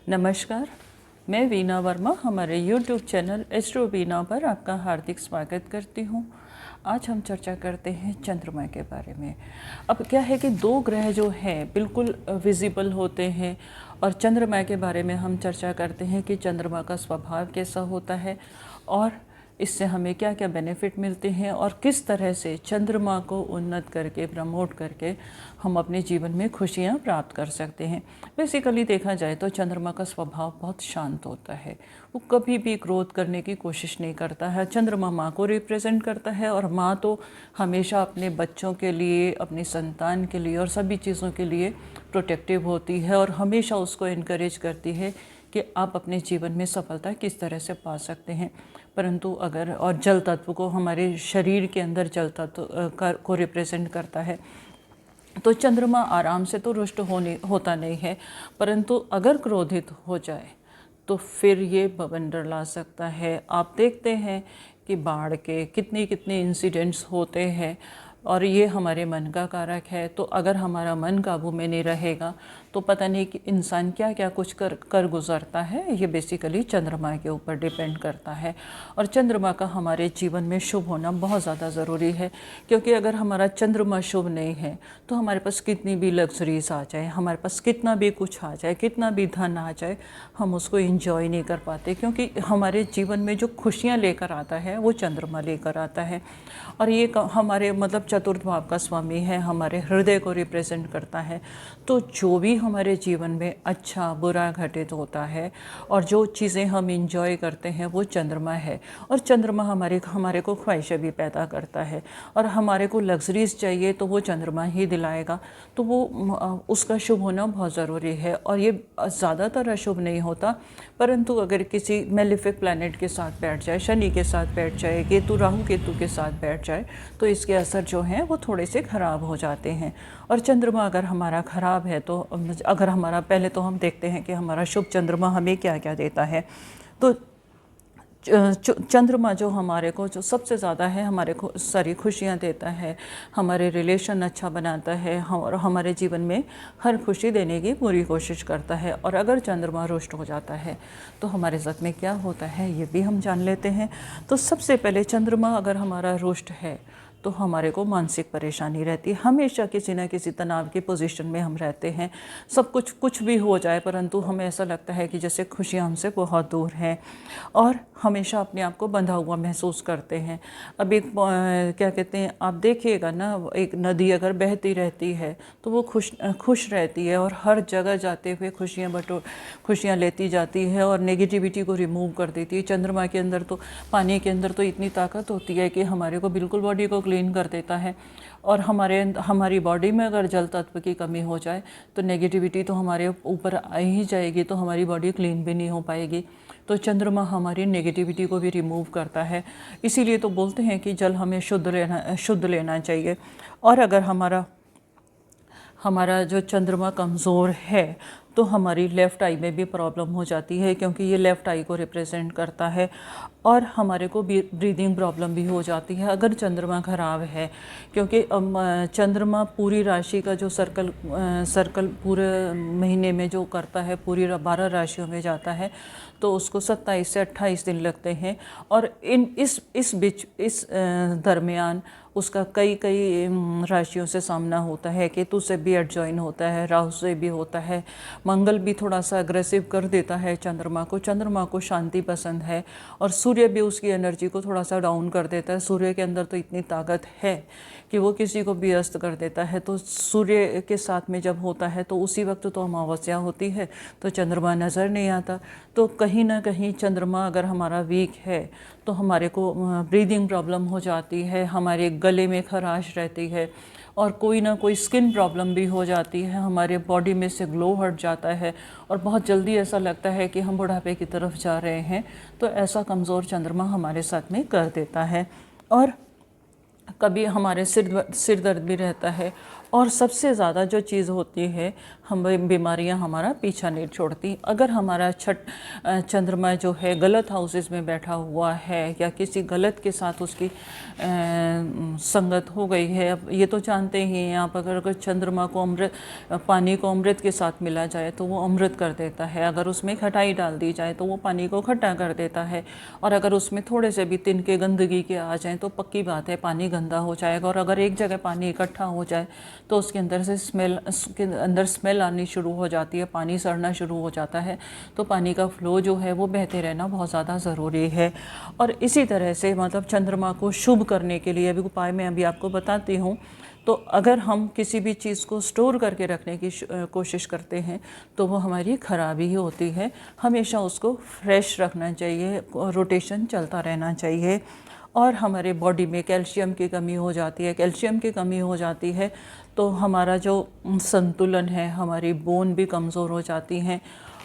नमस्कार, मैं वीना वर्मा हमारे YouTube चैनल एस्ट्रो वीना पर आपका हार्दिक स्वागत करती हूँ। आज हम चर्चा करते हैं चंद्रमा के बारे में। अब क्या है कि दो ग्रह जो हैं बिल्कुल विजिबल होते हैं और चंद्रमा के बारे में हम चर्चा करते हैं कि चंद्रमा का स्वभाव कैसा होता है और इससे हमें क्या क्या बेनिफिट मिलते हैं और किस तरह से चंद्रमा को उन्नत करके प्रमोट करके हम अपने जीवन में खुशियाँ प्राप्त कर सकते हैं। बेसिकली देखा जाए तो चंद्रमा का स्वभाव बहुत शांत होता है, वो कभी भी क्रोध करने की कोशिश नहीं करता है। चंद्रमा माँ को रिप्रेजेंट करता है और माँ तो हमेशा अपने बच्चों के लिए, अपनी संतान के लिए और सभी चीज़ों के लिए प्रोटेक्टिव होती है और हमेशा उसको इनकरेज करती है कि आप अपने जीवन में सफलता किस तरह से पा सकते हैं। परंतु अगर और जल तत्व को हमारे शरीर के अंदर जल तत्व को रिप्रेजेंट करता है, तो चंद्रमा आराम से तो रुष्ट होता नहीं है, परंतु अगर क्रोधित हो जाए तो फिर ये बवंडर ला सकता है। आप देखते हैं कि बाढ़ के कितने कितने इंसिडेंट्स होते हैं और ये हमारे मन का कारक है। तो अगर हमारा मन काबू में नहीं रहेगा तो पता नहीं कि इंसान क्या क्या कुछ कर गुजरता है। ये बेसिकली चंद्रमा के ऊपर डिपेंड करता है और चंद्रमा का हमारे जीवन में शुभ होना बहुत ज़्यादा ज़रूरी है, क्योंकि अगर हमारा चंद्रमा शुभ नहीं है तो हमारे पास कितनी भी लग्जरीज आ जाए, हमारे पास कितना भी कुछ आ जाए, कितना भी धन आ जाए, हम उसको एंजॉय नहीं कर पाते, क्योंकि हमारे जीवन में जो खुशियाँ लेकर आता है वो चंद्रमा लेकर आता है। और ये हमारे मतलब चतुर्थ भाव का स्वामी है, हमारे हृदय को रिप्रेजेंट करता है। तो जो भी हमारे जीवन में अच्छा बुरा घटित होता है और जो चीज़ें हम इंजॉय करते हैं वो चंद्रमा है। और चंद्रमा हमारे को ख्वाहिशें भी पैदा करता है और हमारे को लग्जरीज चाहिए तो वो चंद्रमा ही दिलाएगा। तो वो उसका शुभ होना बहुत ज़रूरी है और ये ज़्यादातर अशुभ नहीं होता, परंतु अगर किसी मेलिफिक प्लैनेट के साथ बैठ जाए, शनि के साथ बैठ जाए, केतु राहु केतु के साथ बैठ जाए, तो इसके असर जो हैं वो थोड़े से ख़राब हो जाते हैं। और चंद्रमा अगर हमारा ख़राब है तो अगर हमारा, पहले तो हम देखते हैं कि हमारा शुभ चंद्रमा हमें क्या क्या देता है। तो चंद्रमा जो हमारे को जो सबसे ज़्यादा है, हमारे को सारी खुशियाँ देता है, हमारे रिलेशन अच्छा बनाता है और हमारे जीवन में हर खुशी देने की पूरी कोशिश करता है। और अगर चंद्रमा रुष्ट हो जाता है तो हमारे साथ में क्या होता है ये भी हम जान लेते हैं। तो सबसे पहले चंद्रमा अगर हमारा रुष्ट है तो हमारे को मानसिक परेशानी रहती है, हमेशा किसी न किसी तनाव की पोजीशन में हम रहते हैं। सब कुछ भी हो जाए परंतु हमें ऐसा लगता है कि जैसे खुशियाँ हमसे बहुत दूर हैं और हमेशा अपने आप को बंधा हुआ महसूस करते हैं। अब एक क्या कहते हैं, आप देखिएगा ना, एक नदी अगर बहती रहती है तो वो खुश रहती है और हर जगह जाते हुए खुशियाँ लेती जाती है और नेगेटिविटी को रिमूव कर देती है। चंद्रमा के अंदर तो, पानी के अंदर तो इतनी ताकत होती है कि हमारे को बिल्कुल बॉडी को क्लीन कर देता है। और हमारी बॉडी में अगर जल तत्व की कमी हो जाए तो नेगेटिविटी तो हमारे ऊपर आ ही जाएगी, तो हमारी बॉडी क्लीन भी नहीं हो पाएगी। तो चंद्रमा हमारी नेगेटिविटी को भी रिमूव करता है। इसीलिए तो बोलते हैं कि जल हमें शुद्ध लेना चाहिए। और अगर हमारा जो चंद्रमा कमज़ोर है तो हमारी लेफ़्ट आई में भी प्रॉब्लम हो जाती है, क्योंकि ये लेफ़्ट आई को रिप्रेजेंट करता है और हमारे को ब्रीदिंग प्रॉब्लम भी हो जाती है अगर चंद्रमा खराब है। क्योंकि चंद्रमा पूरी राशि का जो सर्कल पूरे महीने में जो करता है, पूरी 12 राशियों में जाता है, तो उसको 27 से 28 दिन लगते हैं। और इस दरमियान उसका कई राशियों से सामना होता है। केतु से भी एडजॉइन होता है, राहु से भी होता है, मंगल भी थोड़ा सा अग्रेसिव कर देता है चंद्रमा को। चंद्रमा को शांति पसंद है और सूर्य भी उसकी एनर्जी को थोड़ा सा डाउन कर देता है। सूर्य के अंदर तो इतनी ताकत है कि वो किसी को भी अस्त कर देता है। तो सूर्य के साथ में जब होता है तो उसी वक्त तो अमावस्या होती है, तो चंद्रमा नज़र नहीं आता। तो कहीं ना कहीं चंद्रमा अगर हमारा वीक है तो हमारे को ब्रीदिंग प्रॉब्लम हो जाती है, हमारे गले में खराश रहती है और कोई ना कोई स्किन प्रॉब्लम भी हो जाती है, हमारे बॉडी में से ग्लो हट जाता है और बहुत जल्दी ऐसा लगता है कि हम बुढ़ापे की तरफ जा रहे हैं। तो ऐसा कमज़ोर चंद्रमा हमारे साथ में कर देता है। और कभी हमारे सिर दर्द भी रहता है और सबसे ज़्यादा जो चीज़ होती है, हम बीमारियां हमारा पीछा नहीं छोड़ती। अगर हमारा चंद्रमा जो है गलत हाउसेस में बैठा हुआ है या किसी गलत के साथ उसकी संगत हो गई है, अब ये तो जानते ही हैं आप, अगर चंद्रमा को पानी को अमृत के साथ मिला जाए तो वो अमृत कर देता है, अगर उसमें खटाई डाल दी जाए तो वो पानी को खट्टा कर देता है, और अगर उसमें थोड़े से भी तिनके गंदगी के आ जाएं तो पक्की बात है पानी गंदा हो जाएगा। और अगर एक जगह पानी इकट्ठा हो जाए तो उसके अंदर स्मेल आनी शुरू हो जाती है, पानी सड़ना शुरू हो जाता है। तो पानी का फ्लो जो है वो बहते रहना बहुत ज़्यादा ज़रूरी है। और इसी तरह से मतलब चंद्रमा को शुभ करने के लिए अभी उपाय मैं अभी आपको बताती हूँ। तो अगर हम किसी भी चीज़ को स्टोर करके रखने की कोशिश करते हैं तो वो हमारी ख़राबी ही होती है। हमेशा उसको फ्रेश रखना चाहिए, रोटेशन चलता रहना चाहिए। और हमारे बॉडी में कैल्शियम की कमी हो जाती है, कैल्शियम की कमी हो जाती है तो हमारा जो संतुलन है, हमारी बोन भी कमज़ोर हो जाती हैं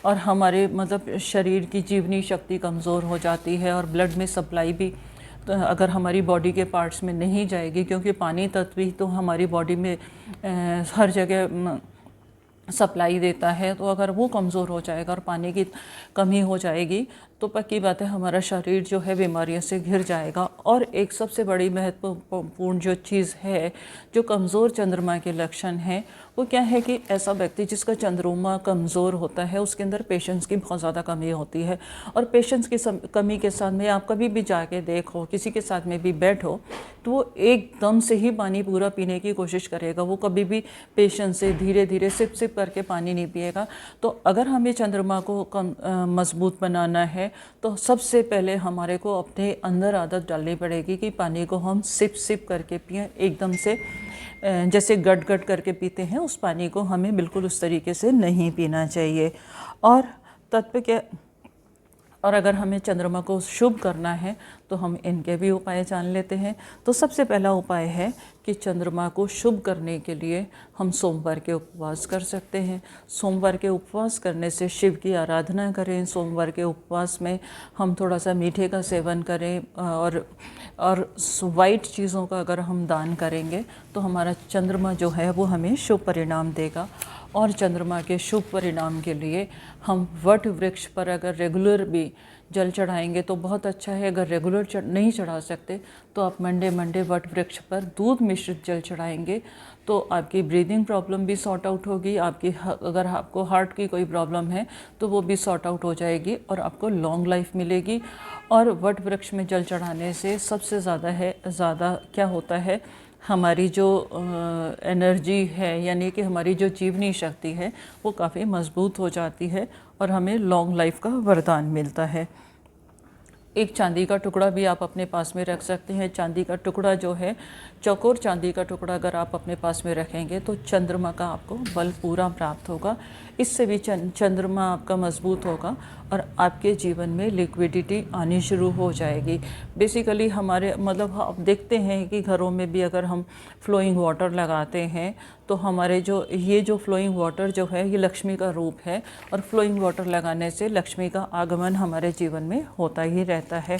और हमारे मतलब शरीर की जीवनी शक्ति कमज़ोर हो जाती है। और ब्लड में सप्लाई भी तो अगर हमारी बॉडी के पार्ट्स में नहीं जाएगी, क्योंकि पानी तत्व ही तो हमारी बॉडी में हर जगह सप्लाई देता है, तो अगर वो कमज़ोर हो जाएगा और पानी की कमी हो जाएगी तो पक्की बात है हमारा शरीर जो है बीमारियों से घिर जाएगा। और एक सबसे बड़ी महत्वपूर्ण जो चीज़ है, जो कमज़ोर चंद्रमा के लक्षण है, वो क्या है कि ऐसा व्यक्ति जिसका चंद्रमा कमज़ोर होता है उसके अंदर पेशेंस की बहुत ज़्यादा कमी होती है। और पेशेंस की कमी के साथ में आप कभी भी जाके देखो, किसी के साथ में भी बैठो तो वो एकदम से ही पानी पूरा पीने की कोशिश करेगा, वो कभी भी पेशेंस से धीरे धीरे सिप सिप करके पानी नहीं पिएगा। तो अगर हमें चंद्रमा को मजबूत बनाना है तो सबसे पहले हमारे को अपने अंदर आदत डालनी पड़ेगी कि पानी को हम सिप सिप करके पिएं, एकदम से जैसे गट गट करके पीते हैं उस पानी को हमें बिल्कुल उस तरीके से नहीं पीना चाहिए। और तत्व क्या, और अगर हमें चंद्रमा को शुभ करना है तो हम इनके भी उपाय जान लेते हैं। तो सबसे पहला उपाय है कि चंद्रमा को शुभ करने के लिए हम सोमवार के उपवास कर सकते हैं। सोमवार के उपवास करने से शिव की आराधना करें। सोमवार के उपवास में हम थोड़ा सा मीठे का सेवन करें और वाइट चीज़ों का अगर हम दान करेंगे तो हमारा चंद्रमा जो है वो हमें शुभ परिणाम देगा। और चंद्रमा के शुभ परिणाम के लिए हम वट वृक्ष पर अगर रेगुलर भी जल चढ़ाएंगे तो बहुत अच्छा है। अगर रेगुलर नहीं चढ़ा सकते तो आप मंडे वट वृक्ष पर दूध मिश्रित जल चढ़ाएंगे तो आपकी ब्रीदिंग प्रॉब्लम भी सॉर्ट आउट होगी। अगर आपको हार्ट की कोई प्रॉब्लम है तो वो भी सॉर्ट आउट हो जाएगी और आपको लॉन्ग लाइफ मिलेगी। और वट वृक्ष में जल चढ़ाने से सबसे ज़्यादा क्या होता है, हमारी जो एनर्जी है यानी कि हमारी जो जीवनी शक्ति है वो काफ़ी मजबूत हो जाती है और हमें लॉन्ग लाइफ का वरदान मिलता है। एक चांदी का टुकड़ा भी आप अपने पास में रख सकते हैं। चांदी का टुकड़ा जो है, चौकोर चांदी का टुकड़ा अगर आप अपने पास में रखेंगे तो चंद्रमा का आपको बल पूरा प्राप्त होगा। इससे भी चंद्रमा आपका मजबूत होगा और आपके जीवन में लिक्विडिटी आनी शुरू हो जाएगी। बेसिकली हमारे मतलब आप देखते हैं कि घरों में भी अगर हम फ्लोइंग वाटर लगाते हैं तो हमारे जो फ्लोइंग वाटर जो है ये लक्ष्मी का रूप है और फ्लोइंग वाटर लगाने से लक्ष्मी का आगमन हमारे जीवन में होता ही रहता है।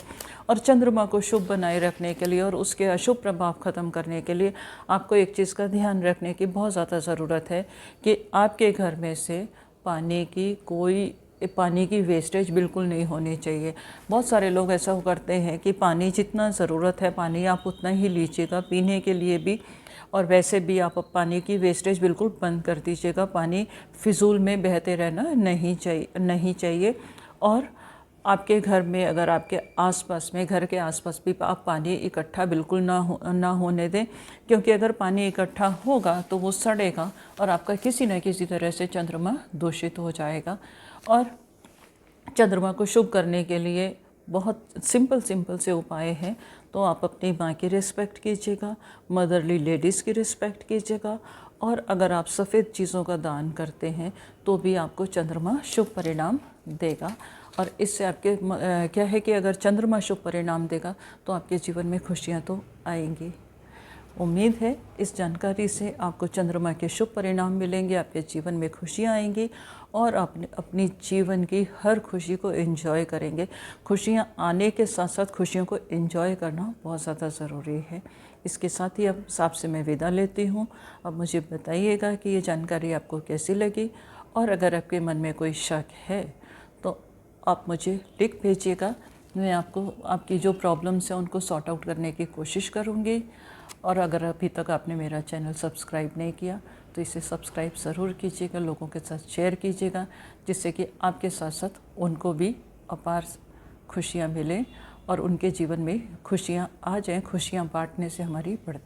और चंद्रमा को शुभ बनाए रखने के लिए और उसके अशुभ प्रभाव ख़त्म करने के लिए आपको एक चीज़ का ध्यान रखने की बहुत ज़्यादा ज़रूरत है कि आपके घर में से पानी की वेस्टेज बिल्कुल नहीं होनी चाहिए। बहुत सारे लोग ऐसा करते हैं कि पानी जितना ज़रूरत है पानी आप उतना ही लीजिएगा पीने के लिए भी, और वैसे भी आप पानी की वेस्टेज बिल्कुल बंद कर दीजिएगा। पानी फिजूल में बहते रहना नहीं चाहिए। और आपके घर में अगर आपके आसपास में घर के आसपास भी आप पानी इकट्ठा बिल्कुल ना होने दें, क्योंकि अगर पानी इकट्ठा होगा तो वो सड़ेगा और आपका किसी न किसी तरह से चंद्रमा दूषित हो जाएगा। और चंद्रमा को शुभ करने के लिए बहुत सिंपल से उपाय हैं। तो आप अपनी माँ की रिस्पेक्ट कीजिएगा, मदरली लेडीज़ की रिस्पेक्ट कीजिएगा, और अगर आप सफ़ेद चीज़ों का दान करते हैं तो भी आपको चंद्रमा शुभ परिणाम देगा। और इससे आपके क्या है कि अगर चंद्रमा शुभ परिणाम देगा तो आपके जीवन में खुशियाँ तो आएंगी। उम्मीद है इस जानकारी से आपको चंद्रमा के शुभ परिणाम मिलेंगे, आपके जीवन में खुशियाँ आएंगी और अपने अपनी जीवन की हर खुशी को एंजॉय करेंगे। खुशियाँ आने के साथ साथ खुशियों को एंजॉय करना बहुत ज़्यादा ज़रूरी है। इसके साथ ही अब आपसे मैं विदा लेती हूँ। अब मुझे बताइएगा कि ये जानकारी आपको कैसी लगी, और अगर आपके मन में कोई शक है तो आप मुझे लिख भेजिएगा। मैं आपको आपकी जो प्रॉब्लम्स हैं उनको सॉर्ट आउट करने की कोशिश करूँगी। और अगर अभी तक आपने मेरा चैनल सब्सक्राइब नहीं किया तो इसे सब्सक्राइब ज़रूर कीजिएगा, लोगों के साथ शेयर कीजिएगा, जिससे कि आपके साथ साथ उनको भी अपार खुशियाँ मिलें और उनके जीवन में खुशियाँ आ जाएं। खुशियाँ बांटने से हमारी बढ़ती